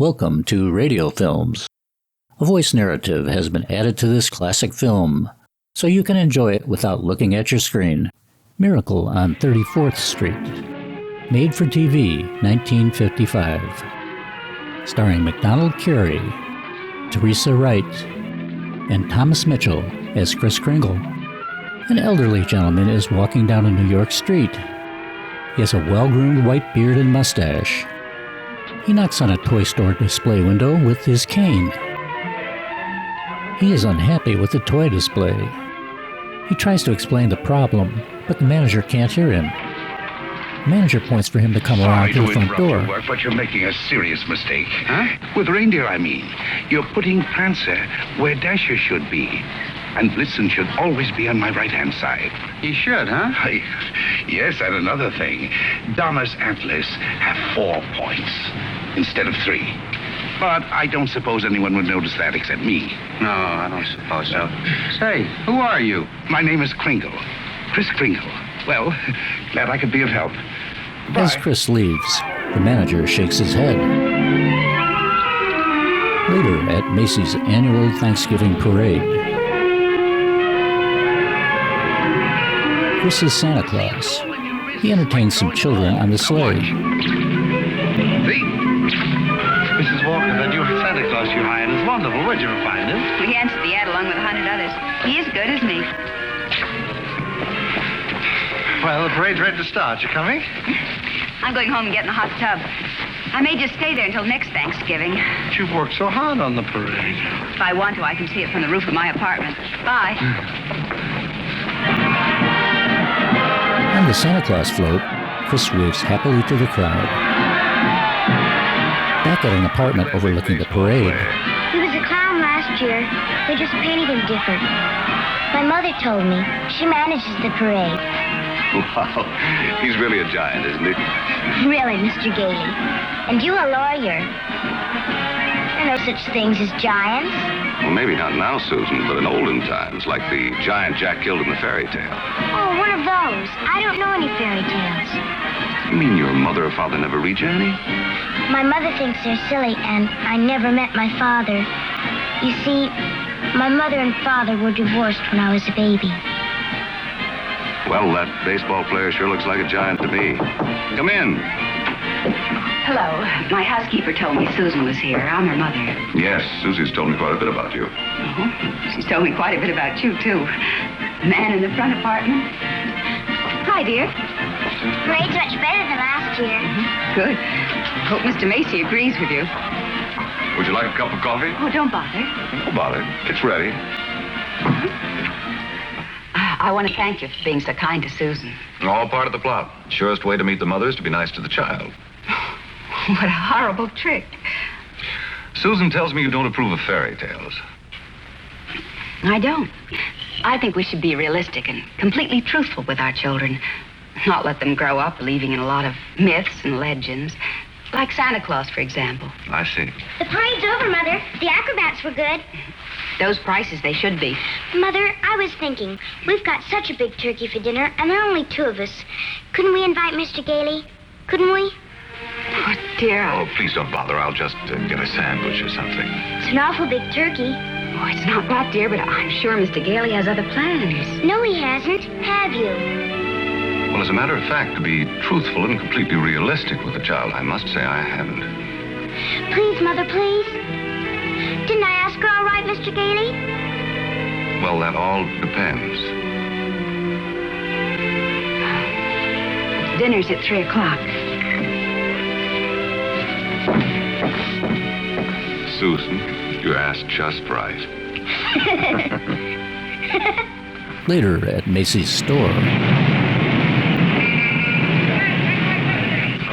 Welcome to Radio Films. A voice narrative has been added to this classic film, so you can enjoy it without looking at your screen. Miracle on 34th Street. Made for TV, 1955. Starring Macdonald Carey, Teresa Wright, and Thomas Mitchell as Kris Kringle. An elderly gentleman is walking down a New York street. He has a well-groomed white beard and mustache. He knocks on a toy store display window with his cane. He is unhappy with the toy display. He tries to explain the problem, but the manager can't hear him. The manager points for him to come around to the front door. Your work, but you're making a serious mistake. Huh? With reindeer, I mean. You're putting Prancer where Dasher should be. And Blitzen should always be on my right-hand side. He should, huh? Yes, and another thing. Donna's antlers have 4 points instead of 3. But I don't suppose anyone would notice that except me. No, I don't suppose so. Say, who are you? My name is Kringle. Kris Kringle. Well, glad I could be of help. Bye. As Kris leaves, the manager shakes his head. Later at Macy's annual Thanksgiving parade, Kris is Santa Claus. He entertains some children on the sleigh. Mrs. Walker, the new Santa Claus you hired is wonderful. Where'd you find him? We answered the ad along with 100 others. He is good, isn't he? Well, the parade's ready to start. You coming? I'm going home and getting a hot tub. I may just stay there until next Thanksgiving. But you've worked so hard on the parade. If I want to, I can see it from the roof of my apartment. Bye. On the Santa Claus float, Kris waves happily to the crowd. Back at an apartment overlooking the parade, He was a clown last year. They just painted him different. My mother told me. She manages the parade. Wow, he's really a giant, isn't he? Really, Mr. Gailey. And you a lawyer. There are no such things as giants. Well, maybe not now, Susan, but in olden times, like the giant Jack killed in the fairy tale. Oh, one of those. I don't know any fairy tales. You mean your mother or father never read you any? My mother thinks they're silly, and I never met my father. You see, my mother and father were divorced when I was a baby. Well, that baseball player sure looks like a giant to me. Come in. Hello. My housekeeper told me Susan was here. I'm her mother. Yes, Susie's told me quite a bit about you. She's told me quite a bit about you, too. Man in the front apartment. Hi, dear. Parade's much better than last year. Good. Hope Mr. Macy agrees with you. Would you like a cup of coffee? Oh, don't bother. Don't bother. It's ready. I want to thank you for being so kind to Susan. All part of the plot. Surest way to meet the mother is to be nice to the child. What a horrible trick. Susan tells me you don't approve of fairy tales. I don't. I think we should be realistic and completely truthful with our children. Not let them grow up believing in a lot of myths and legends. Like Santa Claus, for example. I see. The parade's over, Mother. The acrobats were good. Those prices, they should be. Mother, I was thinking, we've got such a big turkey for dinner, and there are only 2 of us. Couldn't we invite Mr. Gailey? Couldn't we? Oh, dear. Oh, please don't bother. I'll just get a sandwich or something. It's an awful big turkey. Oh, it's not that, dear, but I'm sure Mr. Gailey has other plans. No, he hasn't. Have you? Well, as a matter of fact, to be truthful and completely realistic with the child, I must say I haven't. Please, Mother, please. Didn't I ask her all right, Mr. Gailey? Well, that all depends. Dinner's at 3 o'clock. Susan, you asked just right. later at Macy's store,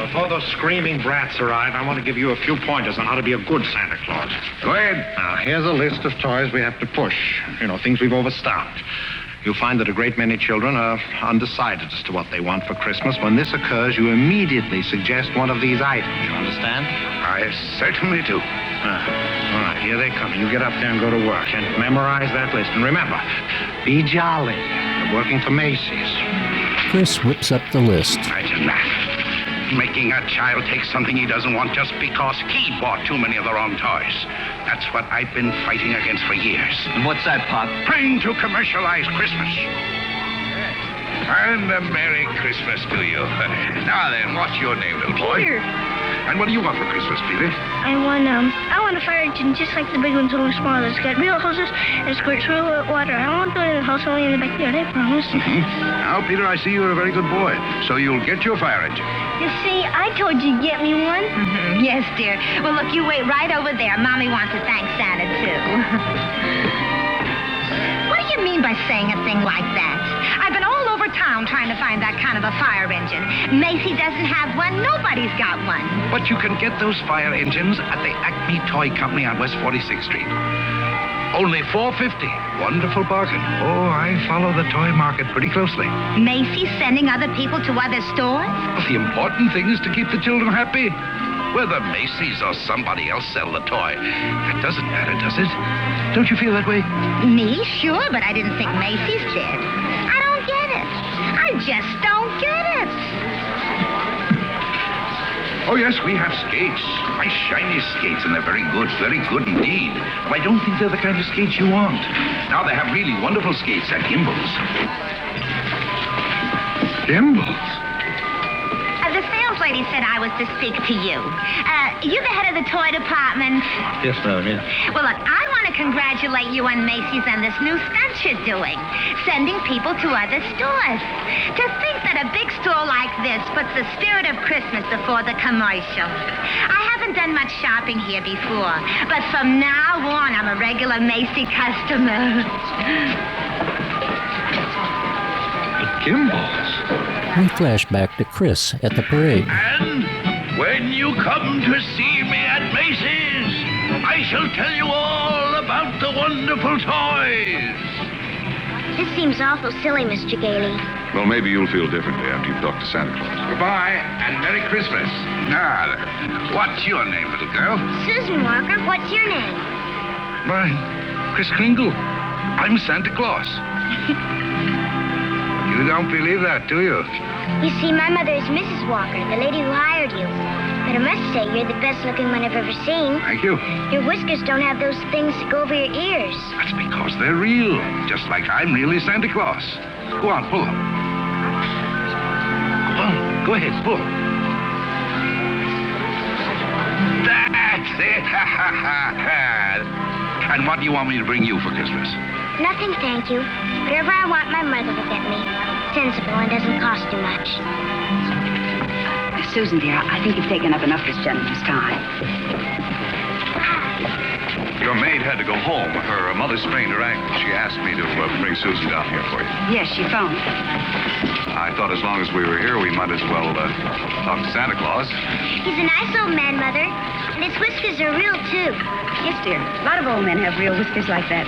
Before those screaming brats arrive, I want to give you a few pointers on how to be a good Santa Claus. Go ahead. Now, here's a list of toys we have to push. You know, things we've overstocked. You'll find that a great many children are undecided as to what they want for Christmas. When this occurs, you immediately suggest one of these items. You understand? I certainly do. All right, here they come. You get up there and go to work and memorize that list. And remember, be jolly. You're working for Macy's. Kris whips up the list. Right, and that. making a child take something he doesn't want just because he bought too many of the wrong toys. That's what I've been fighting against for years. And what's that, Pop? Trying to commercialize Christmas. And a Merry Christmas to you. Now then, what's your name, little boy? Peter. And what do you want for Christmas, Peter? I want a fire engine just like the big ones, only smaller. It's got real hoses and squirts real water. I won't do it in the house, only in the backyard, I promise. Now, Peter, I see you're a very good boy, so you'll get your fire engine. You see, I told you to get me one. Yes, dear. Well, look, you wait right over there. Mommy wants to thank Santa, too. What do you mean by saying a thing like that? I've been all over town trying to find that kind of a fire engine. Macy doesn't have one. Nobody's got one. But you can get those fire engines at the Acme Toy Company on West 46th Street. Only $4.50. Wonderful bargain. Oh, I follow the toy market pretty closely. Macy's sending other people to other stores? Well, the important thing is to keep the children happy. Whether Macy's or somebody else sell the toy, that doesn't matter, does it? Don't you feel that way? Me? Sure, but I didn't think Macy's did. I don't get it. I just don't get it. Oh, yes, we have skates. Nice shiny skates, and they're very good indeed. But I don't think they're the kind of skates you want. Now, they have really wonderful skates at Gimbals. Gimbals? The sales lady said I was to speak to you. You the head of the toy department. Yes, ma'am, yeah. Well, look, I want to congratulate you on Macy's and this new stunt you're doing, sending people to other stores. To think that a big store like this puts the spirit of Christmas before the commercial. I haven't done much shopping here before, but from now on, I'm a regular Macy customer. Gimbals? We flash back to Kris at the parade. And when you come to see me at Macy's, I shall tell you all about the wonderful toys. This seems awful silly, Mr. Gailey. Well, maybe you'll feel differently after you've talked to Santa Claus. Goodbye, and Merry Christmas. Now, what's your name, little girl? Susan Walker, what's your name? Mine, Kris Kringle. I'm Santa Claus. You don't believe that, do you? You see, my mother is Mrs. Walker, the lady who hired you. But I must say, you're the best-looking one I've ever seen. Thank you. Your whiskers don't have those things that go over your ears. That's because they're real, just like I'm really Santa Claus. Go on, pull them. Go ahead, pull. That's it. And what do you want me to bring you for Christmas? Nothing, thank you. Whatever I want, my mother will get me. Sensible and doesn't cost too much. Susan, dear, I think you've taken up enough this gentleman's time. Your maid had to go home. Her mother sprained her ankle. She asked me to bring Susan down here for you. Yes, she phoned. I thought as long as we were here, we might as well talk to Santa Claus. He's a nice old man, Mother. And his whiskers are real, too. Yes, dear. A lot of old men have real whiskers like that.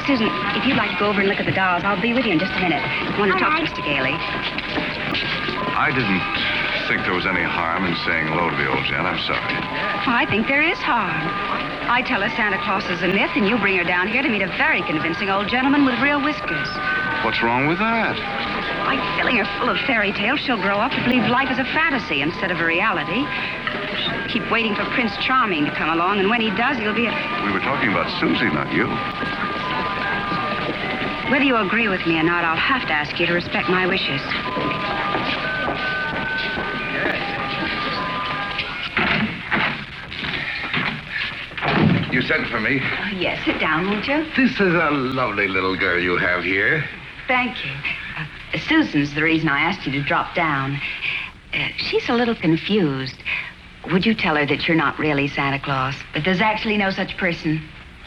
Susan, if you'd like to go over and look at the dolls, I'll be with you in just a minute. I want to talk to Mr. Gailey. I didn't think there was any harm in saying hello to the old gent. I'm sorry. Well, I think there is harm. I tell her Santa Claus is a myth, and you bring her down here to meet a very convincing old gentleman with real whiskers. What's wrong with that? By filling her full of fairy tales, she'll grow up to believe life is a fantasy instead of a reality. She'll keep waiting for Prince Charming to come along, and when he does, he'll be a... We were talking about Susie, not you. Whether you agree with me or not, I'll have to ask you to respect my wishes. You sent for me? Yes, sit down, won't you? This is a lovely little girl you have here. Thank you. Susan's the reason I asked you to drop down. She's a little confused. Would you tell her that you're not really Santa Claus, but there's actually no such person?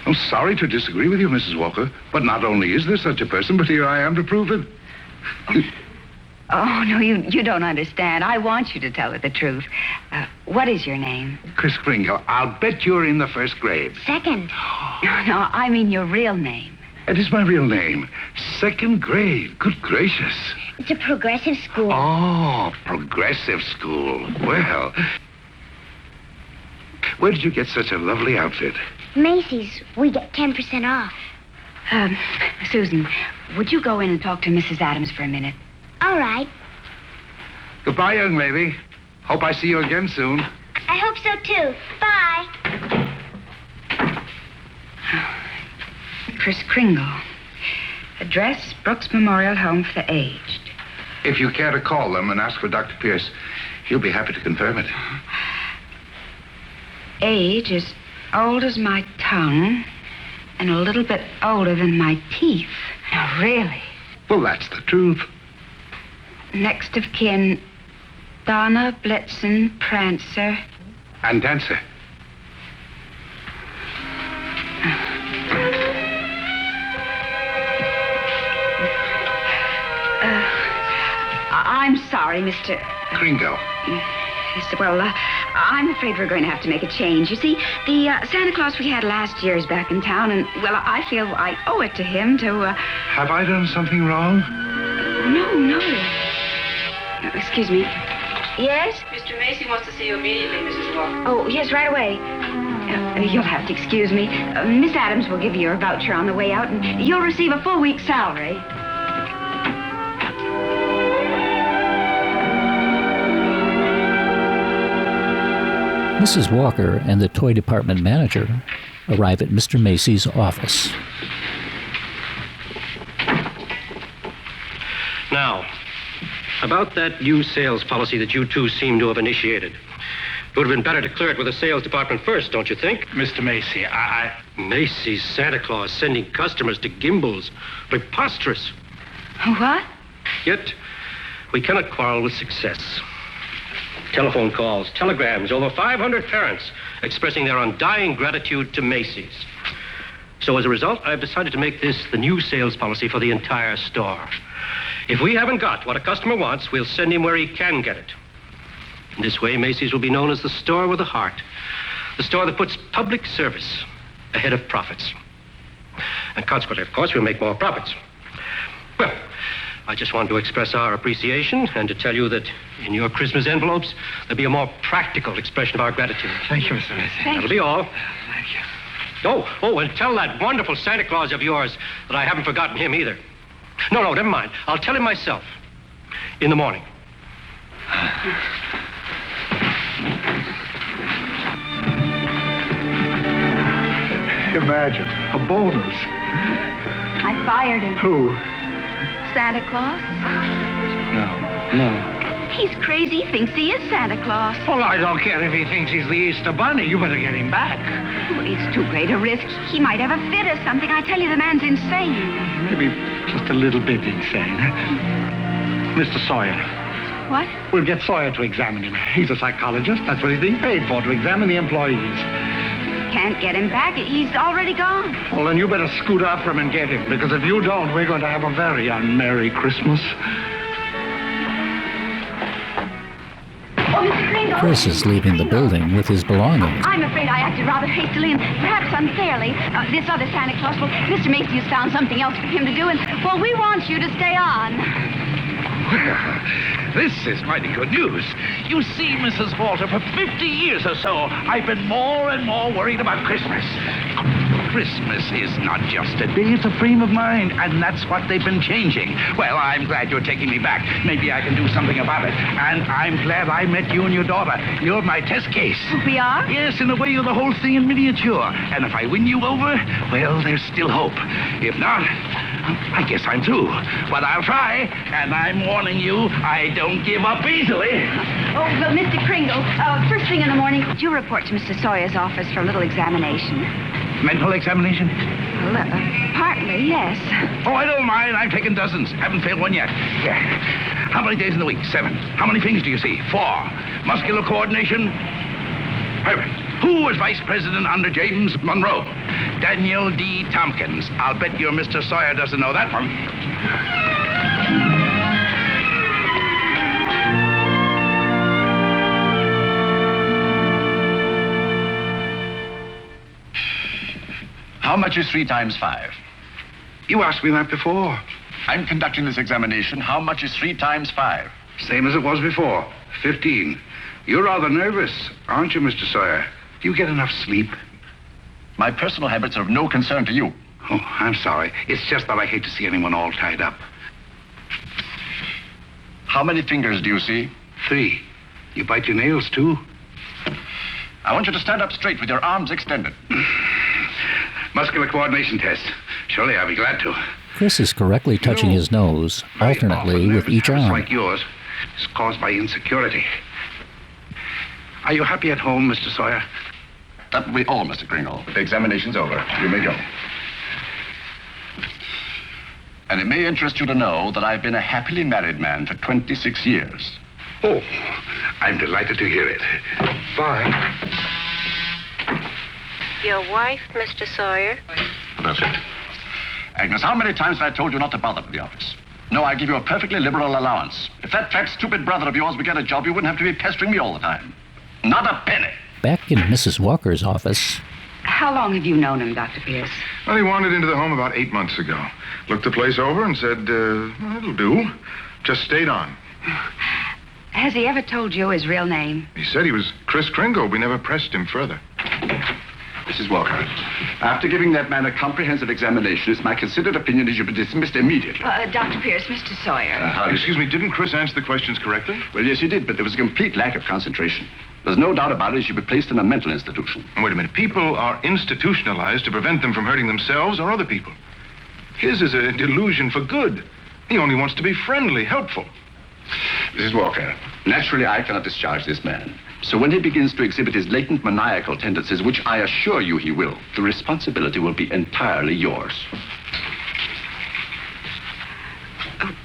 I'm sorry to disagree with you, Mrs. Walker, but not only is there such a person, but here I am to prove it. Oh, no, you don't understand. I want you to tell her the truth. What is your name? Kris Kringle. I'll bet you're in the first grade. Second. No, I mean your real name. It is my real name. Second grade. Good gracious. It's a progressive school. Oh, progressive school. Well, where did you get such a lovely outfit? Macy's. We get 10% off. Susan, would you go in and talk to Mrs. Adams for a minute? All right. Goodbye, young lady. Hope I see you again soon. I hope so, too. Bye. Kris Kringle. Address, Brooks Memorial Home for the Aged. If you care to call them and ask for Dr. Pierce, he'll be happy to confirm it. Age is old as my tongue and a little bit older than my teeth. Now, really. Well, that's the truth. Next of kin, Donna, Blitzen, Prancer. And Dancer. I'm sorry, Mr. Kringle. Yes, well, I'm afraid we're going to have to make a change. You see, the Santa Claus we had last year is back in town, and, well, I feel I owe it to him to, Have I done something wrong? No. Excuse me. Yes? Mr. Macy wants to see you immediately, Mrs. Walker. Oh, yes, right away. You'll have to excuse me. Miss Adams will give you your voucher on the way out, and you'll receive a full week's salary. Mrs. Walker and the toy department manager arrive at Mr. Macy's office. Now, about that new sales policy that you two seem to have initiated. It would have been better to clear it with the sales department first, don't you think? Mr. Macy, Macy's Santa Claus sending customers to Gimbel's. Preposterous. What? Yet, we cannot quarrel with success. Telephone calls, telegrams, over 500 parents expressing their undying gratitude to Macy's. So as a result, I've decided to make this the new sales policy for the entire store. If we haven't got what a customer wants, we'll send him where he can get it. In this way, Macy's will be known as the store with a heart. The store that puts public service ahead of profits. And consequently, of course, we'll make more profits. Well, I just wanted to express our appreciation and to tell you that in your Christmas envelopes, there'll be a more practical expression of our gratitude. Thank you, Mr. Macy. That'll be all. Thank you. Oh, and tell that wonderful Santa Claus of yours that I haven't forgotten him either. No, never mind. I'll tell him myself. In the morning. Imagine, a bonus. I fired him. Who? Santa Claus? No. He's crazy. He thinks he is Santa Claus. Well, I don't care if he thinks he's the Easter Bunny. You better get him back. Well, it's too great a risk. He might have a fit or something. I tell you, the man's insane. Maybe just a little bit insane. Mr. Sawyer. What? We'll get Sawyer to examine him. He's a psychologist. That's what he's being paid for, to examine the employees. Can't get him back. He's already gone. Well, then you better scoot after him and get him, because if you don't, we're going to have a very unmerry Christmas. Oh, Mr. Kringle. Kris is leaving the building with his belongings. I'm afraid I acted rather hastily and perhaps unfairly. This other Santa Claus, well, Mr. Macy has found something else for him to do, and, well, we want you to stay on. Well, this is mighty good news. You see, Mrs. Walter, for 50 years or so, I've been more and more worried about Christmas. Christmas is not just a day, it's a frame of mind, and that's what they've been changing. Well, I'm glad you're taking me back. Maybe I can do something about it. And I'm glad I met you and your daughter. You're my test case. We are? Yes, in a way, you're the whole thing in miniature. And if I win you over, well, there's still hope. If not, I guess I'm through. But I'll try, and I'm warning you, I don't give up easily. Oh, but Mr. Kringle, first thing in the morning, could you report to Mr. Sawyer's office for a little examination? Mental examination? Well, partly, yes. Oh, I don't mind. I've taken dozens. Haven't failed one yet. Yeah. How many days in the week? 7. How many things do you see? 4. Muscular coordination? Perfect. Who was vice president under James Monroe? Daniel D. Tompkins. I'll bet your Mr. Sawyer doesn't know that one. How much is 3 times 5? You asked me that before. I'm conducting this examination. How much is 3 times 5? Same as it was before. 15. You're rather nervous, aren't you, Mr. Sawyer? Do you get enough sleep? My personal habits are of no concern to you. Oh, I'm sorry. It's just that I hate to see anyone all tied up. How many fingers do you see? 3. You bite your nails, too? I want you to stand up straight with your arms extended. Muscular coordination test. Surely I'll be glad to. Kris is correctly touching his nose, alternately with each arm. Like yours is caused by insecurity. Are you happy at home, Mr. Sawyer? That will be all, Mr. Kringle. The examination's over. You may go. And it may interest you to know that I've been a happily married man for 26 years. Oh, I'm delighted to hear it. Bye. Your wife, Mr. Sawyer? That's it. Agnes, how many times have I told you not to bother with the office? No, I give you a perfectly liberal allowance. If that fat, stupid brother of yours would get a job, you wouldn't have to be pestering me all the time. Not a penny. Back in Mrs. Walker's office. How long have you known him, Dr. Pierce? Well, he wandered into the home about 8 months ago. Looked the place over and said, well, it'll do. Just stayed on. Has he ever told you his real name? He said he was Kris Kringle. We never pressed him further. Mrs. Walker, after giving that man a comprehensive examination, it's my considered opinion he should be dismissed immediately. Dr. Pierce, Mr. Sawyer. Excuse me, didn't Kris answer the questions correctly? Well, yes, he did, but there was a complete lack of concentration. There's no doubt about it, he should be placed in a mental institution. Wait a minute. People are institutionalized to prevent them from hurting themselves or other people. His is a delusion for good. He only wants to be friendly, helpful. Mrs. Walker, naturally I cannot discharge this man. So when he begins to exhibit his latent maniacal tendencies, which I assure you he will, the responsibility will be entirely yours. Oh,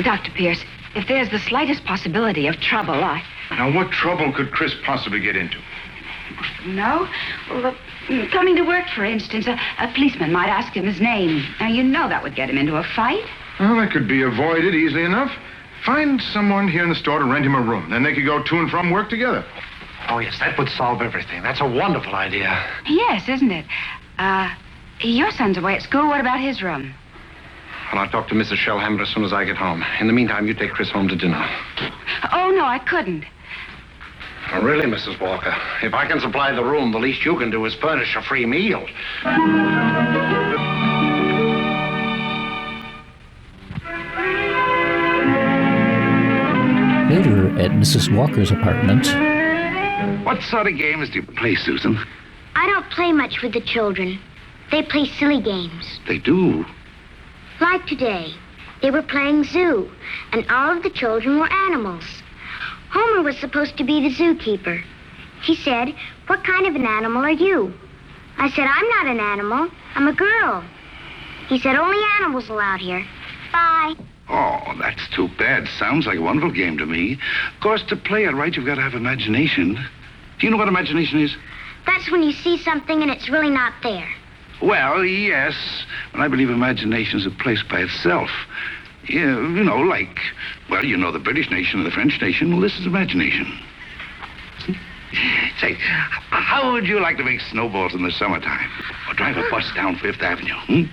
Dr. Pierce, if there's the slightest possibility of trouble, Now, what trouble could Kris possibly get into? No? Well, coming to work, for instance, a policeman might ask him his name. Now, you know that would get him into a fight. Well, that could be avoided easily enough. Find someone here in the store to rent him a room. Then they could go to and from work together. Oh, yes, that would solve everything. That's a wonderful idea. Yes, isn't it? Your son's away at school. What about his room? Well, I'll talk to Mrs. Shellhammer as soon as I get home. In the meantime, you take Kris home to dinner. Oh, no, I couldn't. Oh, really, Mrs. Walker? If I can supply the room, the least you can do is furnish a free meal. Later, at Mrs. Walker's apartment. What sort of games do you play, Susan? I don't play much with the children. They play silly games. They do. Like today, they were playing zoo, and all of the children were animals. Homer was supposed to be the zookeeper. He said, "What kind of an animal are you?" I said, "I'm not an animal. I'm a girl." He said, "Only animals allowed here. Bye." Oh, that's too bad. Sounds like a wonderful game to me. Of course, to play it right, you've got to have imagination. Do you know what imagination is? That's when you see something and it's really not there. Well, yes. But I believe imagination is a place by itself. Yeah, you know, like, well, you know the British nation and the French nation. Well, this is imagination. Say, how would you like to make snowballs in the summertime? Or drive a bus down Fifth Avenue,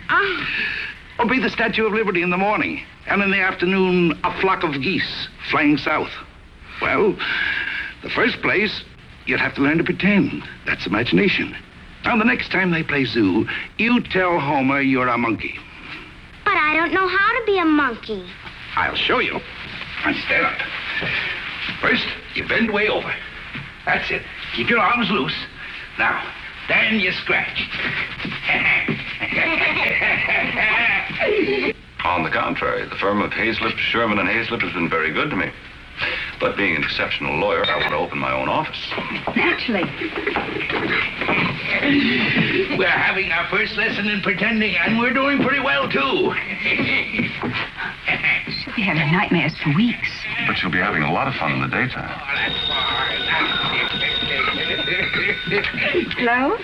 Or be the Statue of Liberty in the morning, and in the afternoon, a flock of geese flying south? Well, the first place, you'd have to learn to pretend. That's imagination. Now, the next time they play zoo, you tell Homer you're a monkey. But I don't know how to be a monkey. I'll show you. Now, stand up. First, you bend way over. That's it. Keep your arms loose. Now, then you scratch. On the contrary, the firm of Hazlitt, Sherman, and Hazlitt has been very good to me. But being an exceptional lawyer, I want to open my own office. Naturally. We're having our first lesson in pretending, and we're doing pretty well, too. She'll be having nightmares for weeks. But you'll be having a lot of fun in the daytime. Hello?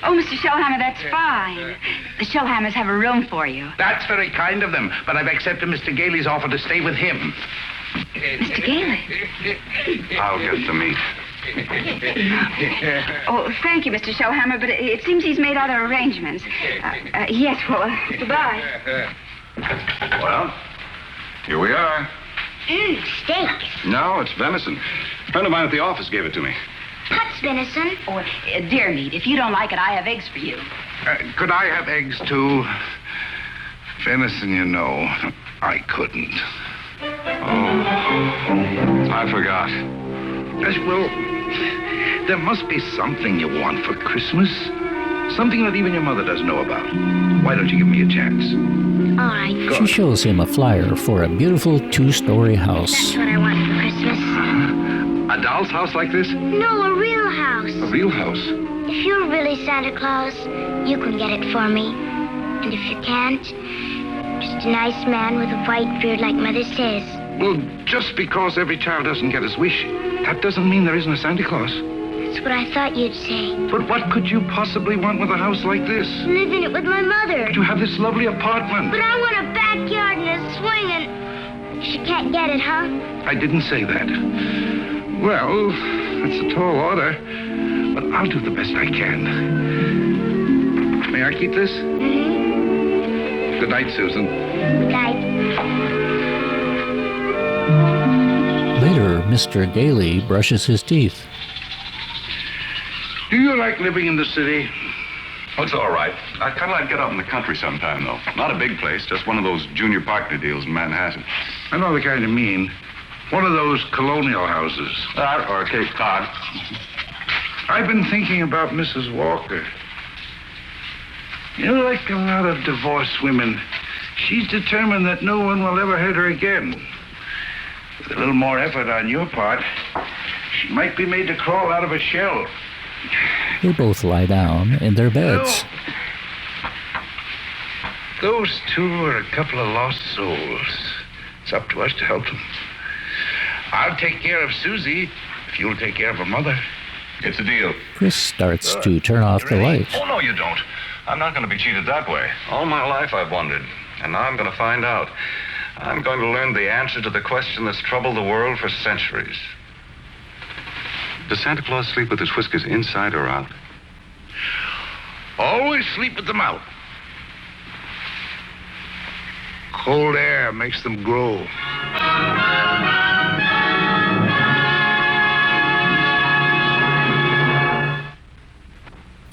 Oh, Mr. Shellhammer, that's fine. The Shellhammers have a room for you. That's very kind of them, but I've accepted Mr. Gailey's offer to stay with him. Mr. Gailey? I'll get the meat. Oh, thank you, Mr. Shellhammer, but it seems he's made other arrangements. Yes, well, goodbye. Well, here we are. Steak. No, it's venison. A friend of mine at the office gave it to me. What's venison? Oh, deer meat. If you don't like it, I have eggs for you. Could I have eggs, too? Venison, you know, I couldn't. I forgot. Well, there must be something you want for Christmas. Something that even your mother doesn't know about. Why don't you give me a chance? All right. She shows him a flyer for a beautiful 2-story house. That's what I want for Christmas. A doll's house like this? No, a real house. A real house? If you're really Santa Claus, you can get it for me. And if you can't, just a nice man with a white beard like Mother says. Well, just because every child doesn't get his wish, that doesn't mean there isn't a Santa Claus. That's what I thought you'd say. But what could you possibly want with a house like this? Live in it with my mother. But you have this lovely apartment. But I want a backyard and a swing and... She can't get it, huh? I didn't say that. Well, it's a tall order, but I'll do the best I can. May I keep this? Mm-hmm. Good night, Susan. Good night. Later, Mr. Daly brushes his teeth. Do you like living in the city? Oh, it's all right. I'd kind of like to get out in the country sometime, though. Not a big place, just one of those junior partner deals in Manhattan. I know the kind you mean. One of those colonial houses. Or Cape Cod. I've been thinking about Mrs. Walker. You know, like a lot of divorced women, she's determined that no one will ever hurt her again. With a little more effort on your part, she might be made to crawl out of a shell. They both lie down in their beds. Those two are a couple of lost souls. It's up to us to help them. I'll take care of Susie if you'll take care of her mother. It's a deal. Chris starts to turn off the light. Oh, no, you don't. I'm not going to be cheated that way. All my life I've wondered, and now I'm going to find out. I'm going to learn the answer to the question that's troubled the world for centuries. Does Santa Claus sleep with his whiskers inside or out? Always sleep with them out. Cold air makes them grow.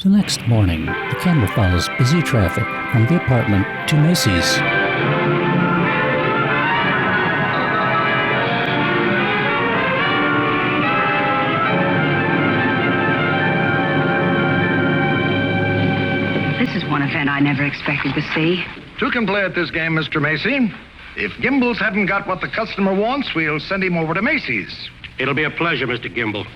The next morning, the camera follows busy traffic from the apartment to Macy's. This is one event I never expected to see. Two can play at this game, Mr. Macy. If Gimbals hadn't got what the customer wants, we'll send him over to Macy's. It'll be a pleasure, Mr. Gimble.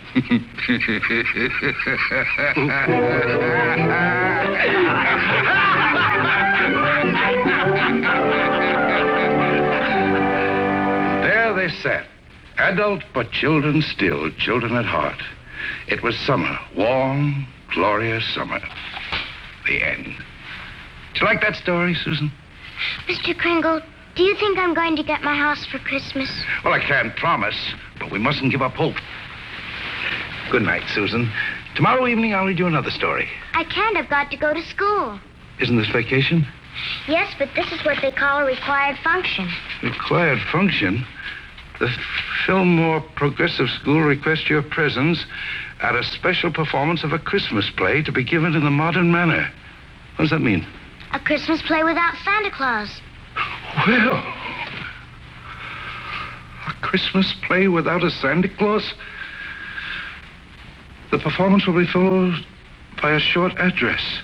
There they sat, adult but children still, children at heart. It was summer, warm, glorious summer. The end. Do you like that story, Susan? Mr. Kringle, do you think I'm going to get my house for Christmas? Well, I can't promise, but we mustn't give up hope. Good night, Susan. Tomorrow evening, I'll read you another story. I can't. I've got to go to school. Isn't this vacation? Yes, but this is what they call a required function. Required function? The Fillmore Progressive School requests your presence at a special performance of a Christmas play to be given in the modern manner. What does that mean? A Christmas play without Santa Claus. Well, a Christmas play without a Santa Claus? The performance will be followed by a short address.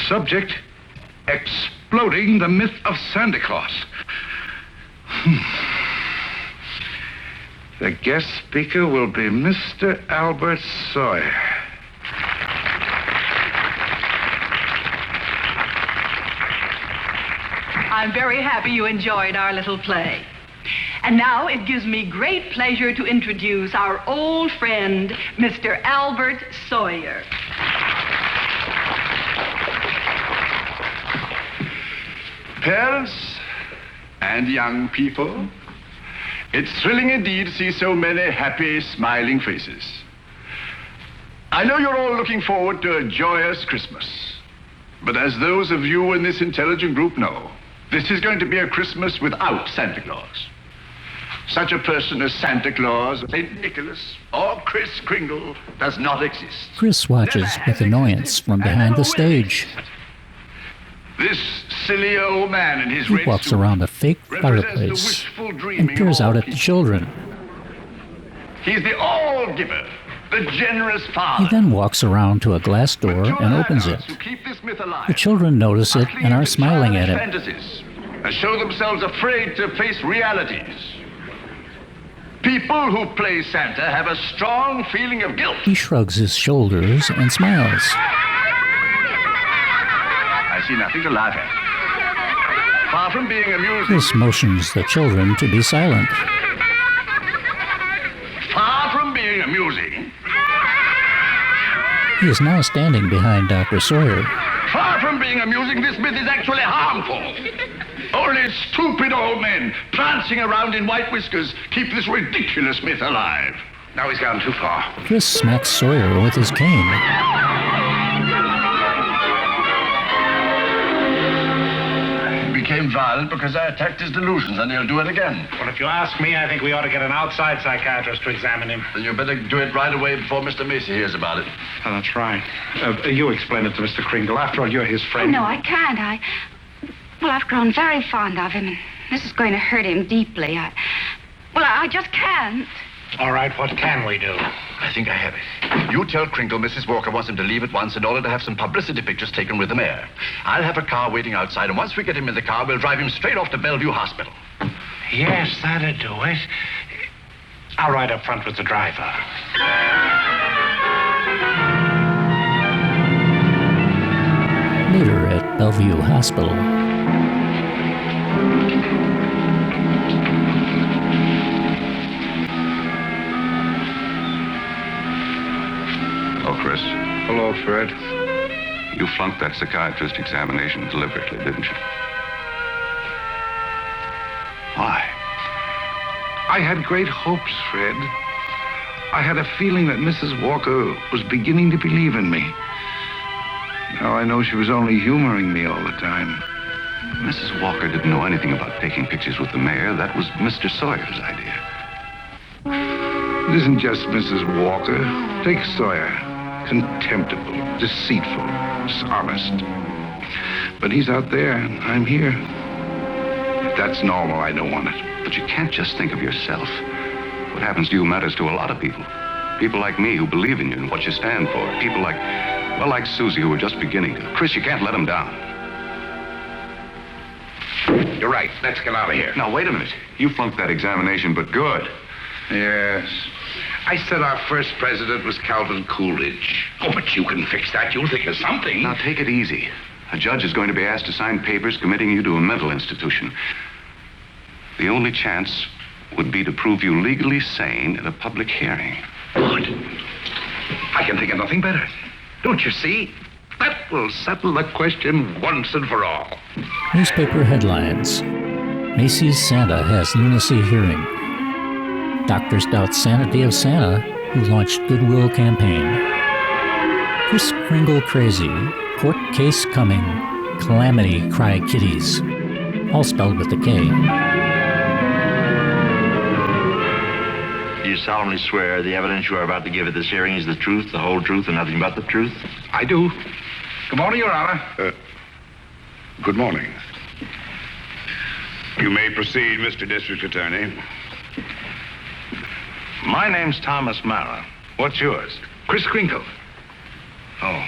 Subject, exploding the myth of Santa Claus. The guest speaker will be Mr. Albert Sawyer. I'm very happy you enjoyed our little play. And now it gives me great pleasure to introduce our old friend, Mr. Albert Sawyer. Parents and young people, it's thrilling indeed to see so many happy, smiling faces. I know you're all looking forward to a joyous Christmas. But as those of you in this intelligent group know, this is going to be a Christmas without Santa Claus. Such a person as Santa Claus, St. Nicholas, or Kris Kringle does not exist. Chris watches with annoyance from behind the stage. This silly old man in his He red walks suit around the fake fireplace and peers out at the children. He's the all-giver, the generous He father. then walks around to a glass door and opens it. The children notice it and are smiling at him. Fantasies, and show themselves afraid to face realities. People who play Santa have a strong feeling of guilt. He shrugs his shoulders and smiles. I see nothing to laugh at. Far from being amusing, This motions the children to be silent. far from being amusing, He is now standing behind Dr. Sawyer. far from being amusing, this myth is actually harmful. Only stupid old men prancing around in white whiskers keep this ridiculous myth alive. Now he's gone too far. Kris smacks Sawyer with his cane. He became violent because I attacked his delusions, and he'll do it again. Well, if you ask me, I think we ought to get an outside psychiatrist to examine him. Then you better do it right away before Mr. Macy hears about it. Oh, that's right. You explain it to Mr. Kringle. After all, you're his Oh, friend. no, I can't. Well, I've grown very fond of him, and this is going to hurt him deeply. I just can't. All right, what can we do? I think I have it. You tell Kringle Mrs. Walker wants him to leave at once in order to have some publicity pictures taken with the mayor. I'll have a car waiting outside, and once we get him in the car, we'll drive him straight off to Bellevue Hospital. Yes, that'd do it. I'll ride up front with the driver. Later at Bellevue Hospital. Oh, Kris. Hello, Fred. You flunked that psychiatrist examination deliberately, didn't you? Why? I had great hopes, Fred. I had a feeling that Mrs. Walker was beginning to believe in me. Now I know she was only humoring me all the time. Mrs. Walker didn't know anything about taking pictures with the mayor. That was Mr. Sawyer's idea. It isn't just Mrs. Walker. Take Sawyer. Contemptible, deceitful, dishonest. But he's out there, and I'm here. If that's normal, I don't want it. But you can't just think of yourself. What happens to you matters to a lot of people. People like me who believe in you and what you stand for. People like Susie who are just beginning to. Kris, you can't let them down. You're right. Let's get out of here. Now, wait a minute. You flunked that examination, but good. Yes. I said our first president was Calvin Coolidge. Oh, but you can fix that. You'll think of something. Now, take it easy. A judge is going to be asked to sign papers committing you to a mental institution. The only chance would be to prove you legally sane at a public hearing. Good. I can think of nothing better. Don't you see? That will settle the question once and for all. Newspaper headlines. Macy's Santa has lunacy hearing. Doctors doubt sanity of Santa, who launched Goodwill campaign. Kris Kringle crazy. Court case coming. Calamity cry kitties. All spelled with a K. Do you solemnly swear the evidence you are about to give at this hearing is the truth, the whole truth, and nothing but the truth? I do. Good morning, Your Honor. Good morning. You may proceed, Mr. District Attorney. My name's Thomas Mara. What's yours? Kris Kringle. Oh.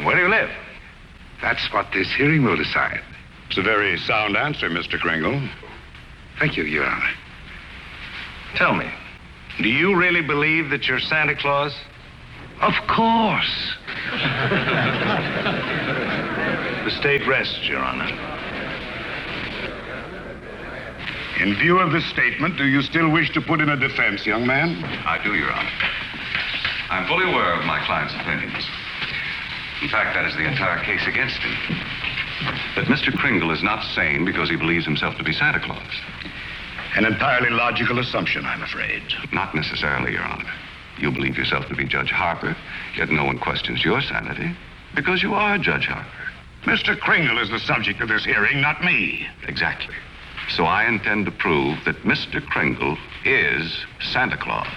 Where do you live? That's what this hearing will decide. It's a very sound answer, Mr. Kringle. Thank you, Your Honor. Tell me, do you really believe that you're Santa Claus? Of course. The state rests, Your Honor. In view of this statement, do you still wish to put in a defense, young man? I do, Your Honor. I'm fully aware of my client's opinions. In fact, that is the entire case against him. But Mr. Kringle is not sane because he believes himself to be Santa Claus. An entirely logical assumption, I'm afraid. Not necessarily, Your Honor. You believe yourself to be Judge Harper, yet no one questions your sanity because you are Judge Harper. Mr. Kringle is the subject of this hearing, not me. Exactly. So I intend to prove that Mr. Kringle is Santa Claus.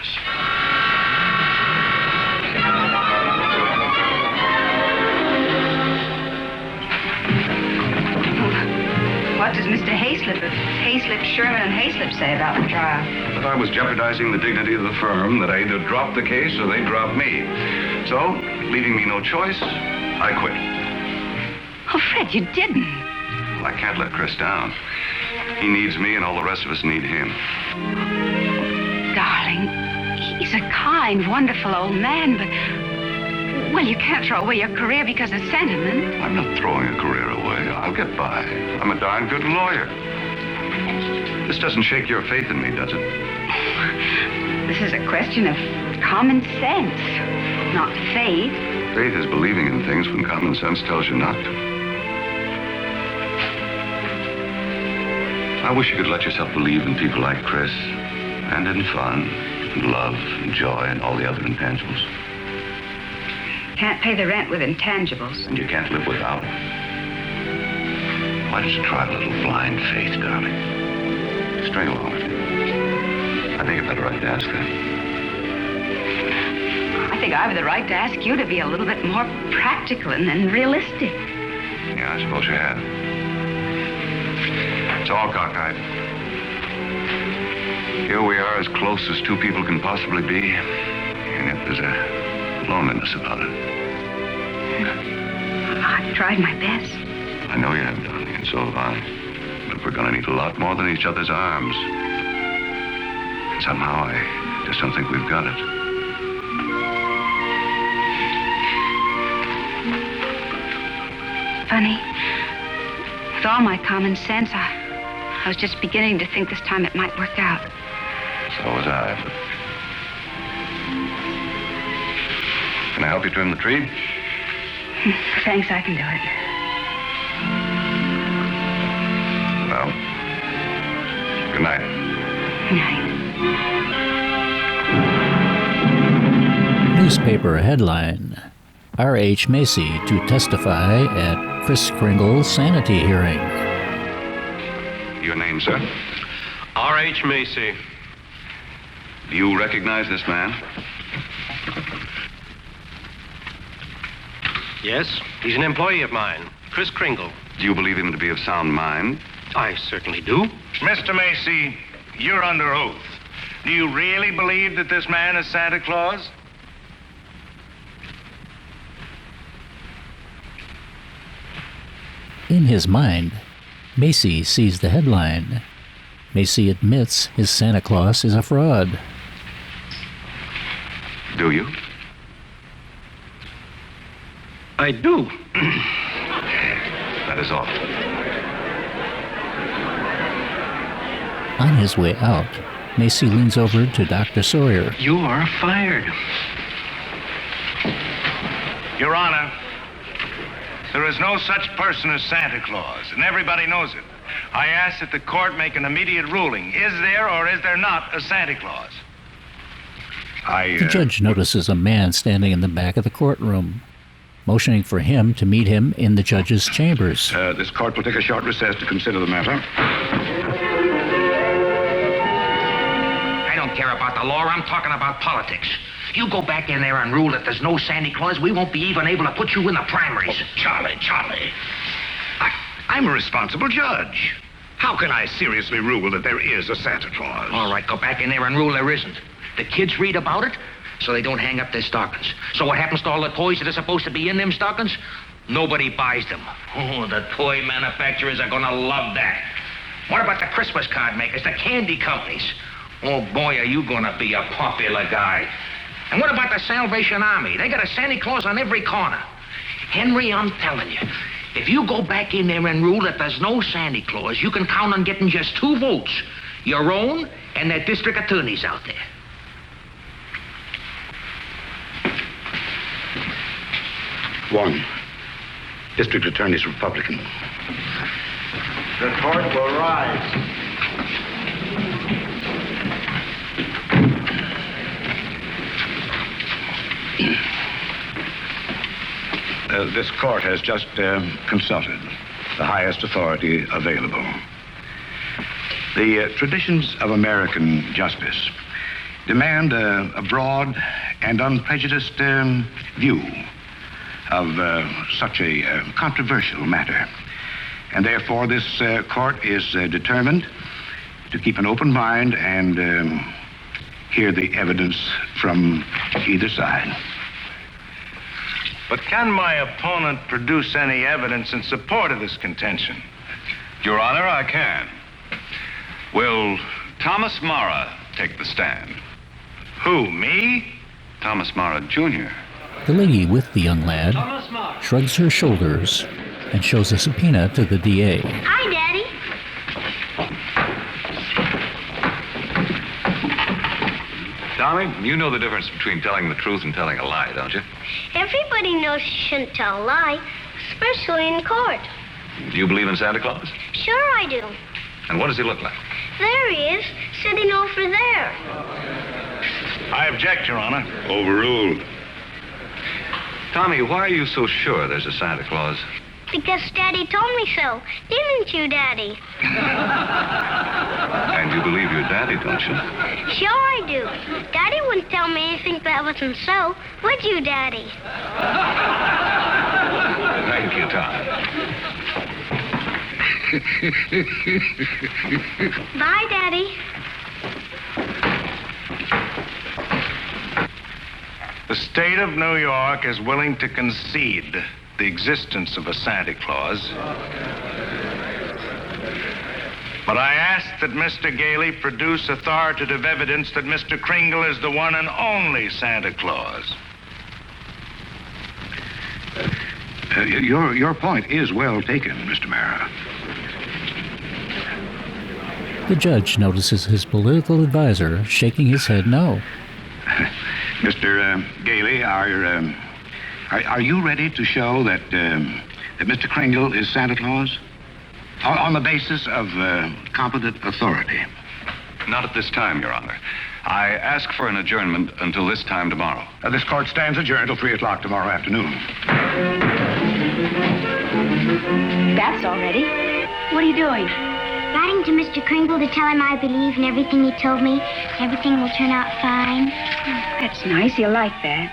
What does does Mr. Hayslip of Hayslip, Sherman, and Hayslip say about the trial? That I was jeopardizing the dignity of the firm, that I either dropped the case or they dropped me. So, leaving me no choice, I quit. Oh, Fred, you didn't. Well, I can't let Kris down. He needs me, and all the rest of us need him. Darling, he's a kind, wonderful old man, but... Well, you can't throw away your career because of sentiment. I'm not throwing a career away. I'll get by. I'm a darn good lawyer. This doesn't shake your faith in me, does it? This is a question of common sense, not faith. Faith is believing in things when common sense tells you not to. I wish you could let yourself believe in people like Kris, and in fun, and love, and joy, and all the other intangibles. Can't pay the rent with intangibles. And you can't live without them. Why don't you try a little blind faith, darling? String along with me. I think I've got a right to ask that. I think I have the right to ask you to be a little bit more practical and realistic. Yeah, I suppose you have. It's all cockeyed. Here we are, as close as two people can possibly be, and yet there's a loneliness about it. I've tried my best. I know you have, darling, and so have I. But we're going to need a lot more than each other's arms. And somehow I just don't think we've got it. Funny. With all my common sense, I was just beginning to think this time it might work out. So was I, but... Can I help you trim the tree? Thanks, I can do it. Well, good night. Good night. Newspaper headline: R.H. Macy to testify at Kris Kringle's sanity hearing. Your name, sir? R.H. Macy. Do you recognize this man? Yes, he's an employee of mine, Kris Kringle. Do you believe him to be of sound mind? I certainly do. Mr. Macy, you're under oath. Do you really believe that this man is Santa Claus? In his mind, Macy sees the headline. Macy admits his Santa Claus is a fraud. Do you? I do. That is all. On his way out, Macy leans over to Dr. Sawyer. You are fired. Your Honor, there is no such person as Santa Claus, and everybody knows it. I ask that the court make an immediate ruling. Is there or is there not a Santa Claus? The judge notices a man standing in the back of the courtroom, motioning for him to meet him in the judge's chambers. This court will take a short recess to consider the matter. I don't care about the law. I'm talking about politics. You go back in there and rule that there's no Santa Claus, we won't be even able to put you in the primaries. Oh, Charlie. I'm a responsible judge. How can I seriously rule that there is a Santa Claus? All right, go back in there and rule there isn't. The kids read about it, so they don't hang up their stockings. So what happens to all the toys that are supposed to be in them stockings? Nobody buys them. Oh, the toy manufacturers are gonna love that. What about the Christmas card makers, the candy companies? Oh, boy, are you gonna be a popular guy. And what about the Salvation Army? They got a Santa Claus on every corner. Henry, I'm telling you, if you go back in there and rule that there's no Santa Claus, you can count on getting just 2 votes. Your own and that district attorney's out there. One. District Attorney's Republican. The court will rise. This court has just consulted the highest authority available. The traditions of American justice demand a broad and unprejudiced view of such a controversial matter. And therefore, this court is determined to keep an open mind and hear the evidence from either side. But can my opponent produce any evidence in support of this contention? Your Honor, I can. Will Thomas Mara take the stand? Who, me? Thomas Mara, Jr. The lady with the young lad shrugs her shoulders and shows a subpoena to the DA. Hi, Daddy. Tommy, you know the difference between telling the truth and telling a lie, don't you? Everybody knows you shouldn't tell a lie, especially in court. Do you believe in Santa Claus? Sure I do. And what does he look like? There he is, sitting over there. I object, Your Honor. Overruled. Tommy, why are you so sure there's a Santa Claus? Because Daddy told me so. Didn't you, Daddy? And you believe your daddy, don't you? Sure I do. Daddy wouldn't tell me anything that wasn't so. Would you, Daddy? Thank you, Tom. Bye, Daddy. The state of New York is willing to concede the existence of a Santa Claus. But I ask that Mr. Gailey produce authoritative evidence that Mr. Kringle is the one and only Santa Claus. Your point is well taken, Mr. Mara. The judge notices his political advisor shaking his head no. Mr. Gailey, are you ready to show that Mr. Kringle is Santa Claus? On the basis of competent authority? Not at this time, Your Honor. I ask for an adjournment until this time tomorrow. This court stands adjourned till 3 o'clock tomorrow afternoon. That's all ready. What are you doing? Writing to Mr. Kringle to tell him I believe in everything he told me. Everything will turn out fine. That's nice. He'll like that.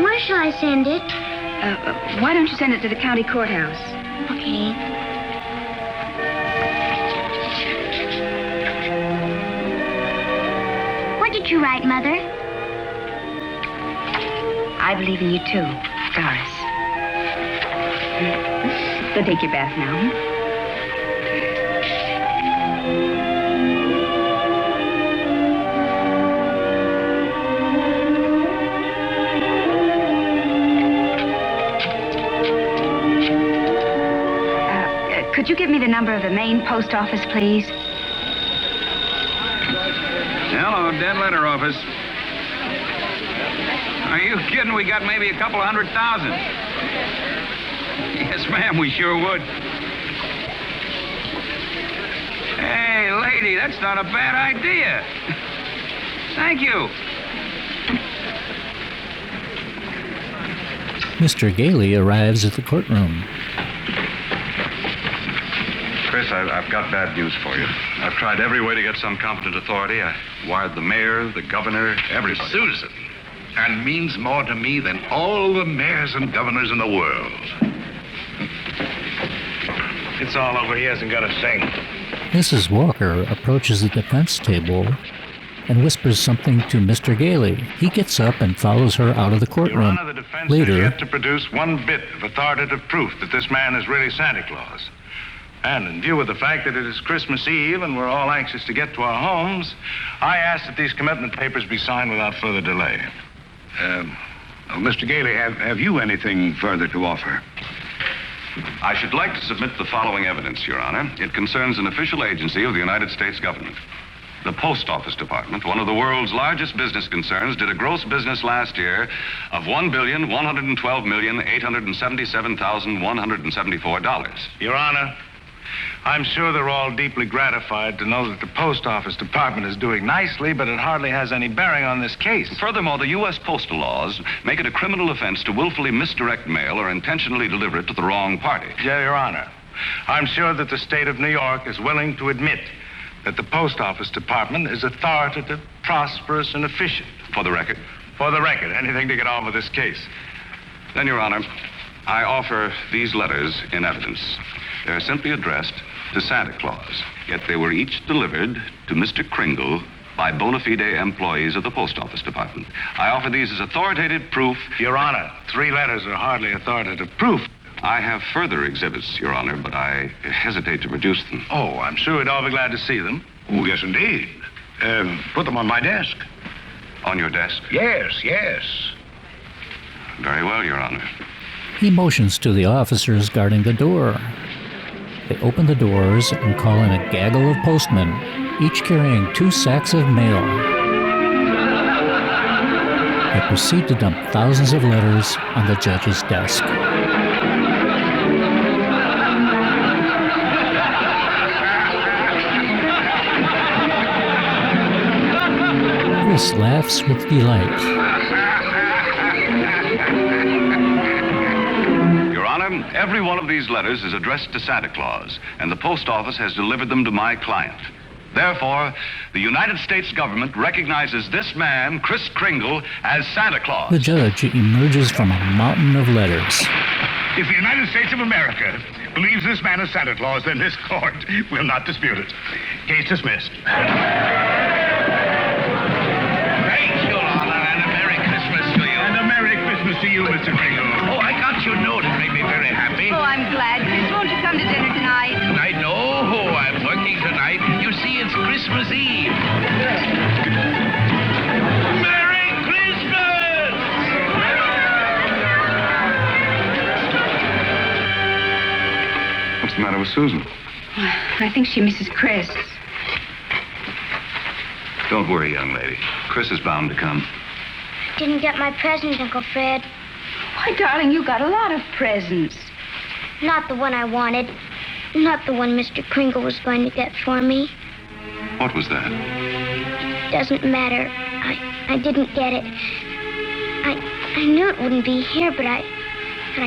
Where shall I send it? Why don't you send it to the county courthouse? Okay. What did you write, Mother? I believe in you too, Doris. Go take your bath now. Could you give me the number of the main post office, please? Hello, dead letter office. Are you kidding? We got maybe a couple of 100,000. Yes, ma'am, we sure would. Hey, lady, that's not a bad idea. Thank you. Mr. Gailey arrives at the courtroom. Chris, I've got bad news for you. I've tried every way to get some competent authority. I wired the mayor, the governor, everybody. Susan. And means more to me than all the mayors and governors in the world. It's all over. He hasn't got a thing. Mrs. Walker approaches the defense table and whispers something to Mr. Gailey. He gets up and follows her out of the courtroom. Your Honor, the defense has yet to produce one bit of authoritative proof that this man is really Santa Claus. And in view of the fact that it is Christmas Eve and we're all anxious to get to our homes, I ask that these commitment papers be signed without further delay. Mr. Gailey, have you anything further to offer? I should like to submit the following evidence, Your Honor. It concerns an official agency of the United States government. The Post Office Department, one of the world's largest business concerns, did a gross business last year of $1,112,877,174. Your Honor, I'm sure they're all deeply gratified to know that the Post Office Department is doing nicely, but it hardly has any bearing on this case. Furthermore, the U.S. postal laws make it a criminal offense to willfully misdirect mail or intentionally deliver it to the wrong party. Yeah, Your Honor, I'm sure that the state of New York is willing to admit that the Post Office Department is authoritative, prosperous, and efficient. For the record? For the record. Anything to get on with this case. Then, Your Honor, I offer these letters in evidence. They're simply addressed to Santa Claus, yet they were each delivered to Mr. Kringle by bona fide employees of the Post Office Department. I offer these as authoritative proof. Your Honor, 3 letters are hardly authoritative proof. I have further exhibits, Your Honor, but I hesitate to produce them. Oh, I'm sure we'd all be glad to see them. Oh, yes, indeed. Put them on my desk. On your desk? Yes, yes. Very well, Your Honor. He motions to the officers guarding the door. They open the doors and call in a gaggle of postmen, each carrying 2 sacks of mail. They proceed to dump thousands of letters on the judge's desk. Kris laughs with delight. Your Honor, every one of these letters is addressed to Santa Claus, and the post office has delivered them to my client. Therefore, the United States government recognizes this man, Kris Kringle, as Santa Claus. The judge emerges from a mountain of letters. If the United States of America believes this man is Santa Claus, then this court will not dispute it. Case dismissed. To you, Mr. Kringle. Oh, I got your note. It made me very happy. Oh, I'm glad. Kris, won't you come to dinner tonight? Tonight? No, I'm working tonight. You see, it's Christmas Eve. Merry Christmas! What's the matter with Susan? I think she misses Kris. Don't worry, young lady. Kris is bound to come. Didn't get my present, Uncle Fred. Why, darling, you got a lot of presents. Not the one I wanted. Not the one Mr. Kringle was going to get for me. What was that? Doesn't matter. I didn't get it. I knew it wouldn't be here, but I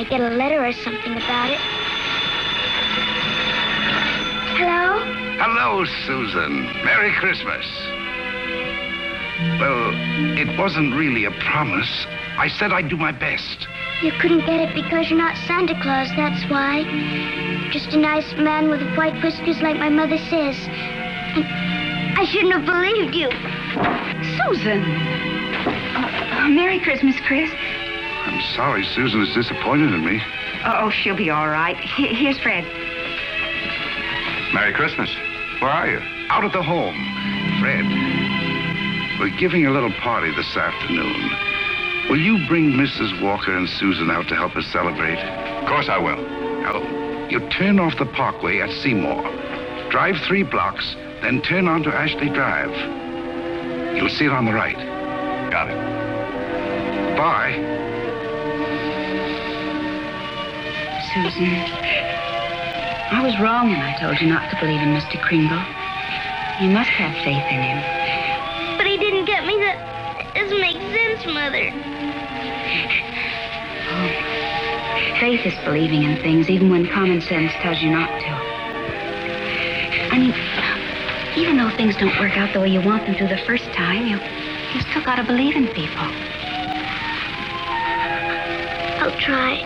get a letter or something about it. Hello? Hello, Susan. Merry Christmas. Well, it wasn't really a promise. I said I'd do my best. You couldn't get it because you're not Santa Claus, that's why. Just a nice man with white whiskers like my mother says. And I shouldn't have believed you. Susan! Merry Christmas, Kris. I'm sorry Susan is disappointed in me. Oh, she'll be all right. Here's Fred. Merry Christmas. Where are you? Out at the home. Fred, we're giving a little party this afternoon. Will you bring Mrs. Walker and Susan out to help us celebrate? Of course I will. Now, you turn off the parkway at Seymour. Drive 3 blocks, then turn onto Ashley Drive. You'll see it on the right. Got it. Bye. Susan, I was wrong when I told you not to believe in Mr. Kringle. You must have faith in him. But he didn't get me. That doesn't make sense, Mother. Oh, faith is believing in things even when common sense tells you not to. I mean, even though things don't work out the way you want them to the first time, you still gotta believe in people. I'll try.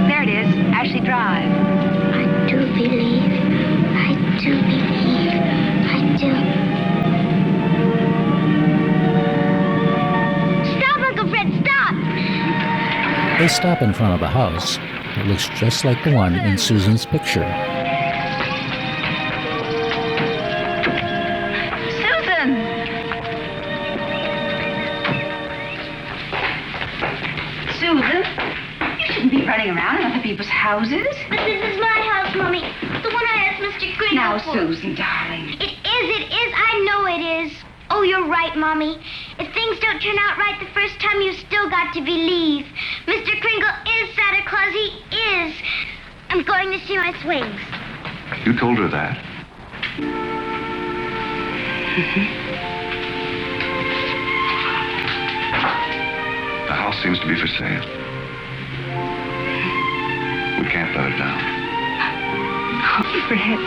There it is, Ashley Drive. I do believe. I do believe. I do. Stop, Uncle Fred, stop! They stop in front of a house that looks just like the one in Susan's picture. Susan! Susan, you shouldn't be running around in other people's houses. But this is my house, Mommy. The one I asked Mr. Kringle Now, for. Susan, darling. It is. I know it is. Oh, you're right, Mommy. If things don't turn out right the first time, you've still got to believe. Mr. Kringle is Santa Claus. He is. I'm going to see my swings. You told her that? The house seems to be for sale. We can't let her down. Oh, Fred.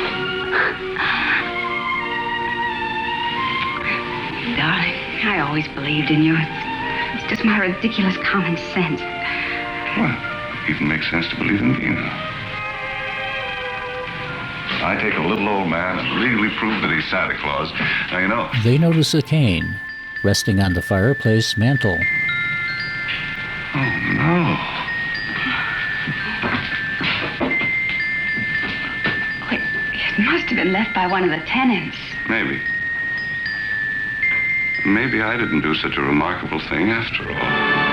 Darling, I always believed in you. It's Just my ridiculous common sense. Well, it even makes sense to believe in me now. I take a little old man and legally prove that he's Santa Claus. Now, you know... They notice a cane resting on the fireplace mantel. Oh, no. It must have been left by one of the tenants. Maybe. Maybe I didn't do such a remarkable thing after all.